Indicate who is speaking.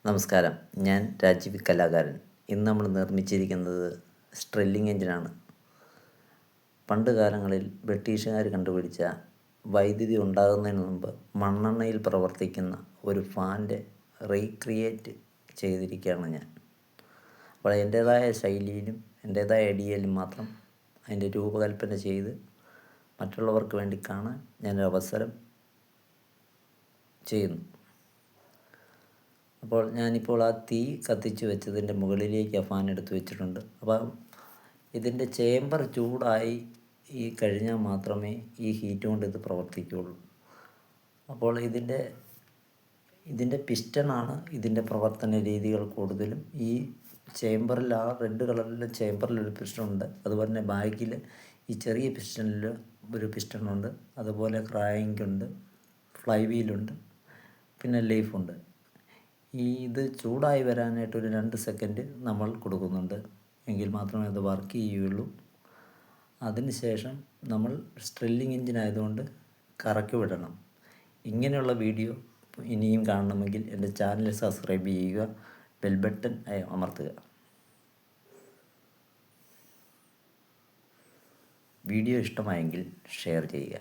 Speaker 1: നമസ്കാരം, ഞാൻ രാജീവ് കലാകാരൻ. ഇന്ന് നമ്മൾ നിർമ്മിച്ചിരിക്കുന്നത് സ്ട്രെല്ലിംഗ് എഞ്ചിനാണ്. പണ്ട് കാലങ്ങളിൽ ബ്രിട്ടീഷുകാർ കണ്ടുപിടിച്ച വൈദ്യുതി ഉണ്ടാകുന്നതിന് മുമ്പ് മണ്ണെണ്ണയിൽ പ്രവർത്തിക്കുന്ന ഒരു ഫാൻ്റെ റീക്രിയേറ്റ് ചെയ്തിരിക്കുകയാണ് ഞാൻ. അപ്പോൾ എൻ്റേതായ ശൈലിയിലും എൻ്റേതായ ഐഡിയയിലും മാത്രം അതിൻ്റെ രൂപകൽപ്പന ചെയ്ത് മറ്റുള്ളവർക്ക് വേണ്ടി കാണാൻ ഞാനൊരു അവസരം ചെയ്യുന്നു. അപ്പോൾ ഞാനിപ്പോൾ ആ തീ കത്തിച്ച് വെച്ചതിൻ്റെ മുകളിലേക്ക് ആ ഫാൻ എടുത്ത് വെച്ചിട്ടുണ്ട്. അപ്പം ഇതിൻ്റെ ചേമ്പർ ചൂടായി കഴിഞ്ഞാൽ മാത്രമേ ഈ ഹീറ്റ് കൊണ്ട് ഇത് പ്രവർത്തിക്കുകയുള്ളൂ. അപ്പോൾ ഇതിൻ്റെ പിസ്റ്റണാണ് ഇതിൻ്റെ പ്രവർത്തന രീതികൾ കൂടുതലും. ഈ ചേമ്പറിൽ, ആ റെഡ് കളറിലെ ചേമ്പറിലൊരു പിസ്റ്റണുണ്ട്. അതുപോലെ തന്നെ ബാക്കിൽ ഈ ചെറിയ പിസ്റ്റണിൽ ഒരു പിസ്റ്റണുണ്ട്. അതുപോലെ ക്രാങ്കുണ്ട്, ഫ്ലൈ വീലുണ്ട്, പിന്നെ ലീഫുണ്ട്. ഇത് ചൂടായി വരാനായിട്ട് ഒരു 2 സെക്കൻഡ് നമ്മൾ കൊടുക്കുന്നുണ്ട്. എങ്കിൽ മാത്രമേ അത് വർക്ക് ചെയ്യുകയുള്ളൂ. അതിനുശേഷം നമ്മൾ സ്ട്രെല്ലിംഗ് എഞ്ചിനായതുകൊണ്ട് കറക്കി വിടണം. ഇങ്ങനെയുള്ള വീഡിയോ ഇനിയും കാണണമെങ്കിൽ എൻ്റെ ചാനൽ സബ്സ്ക്രൈബ് ചെയ്യുക, ബെൽ ബട്ടൺ അമർത്തുക. വീഡിയോ ഇഷ്ടമായെങ്കിൽ ഷെയർ ചെയ്യുക.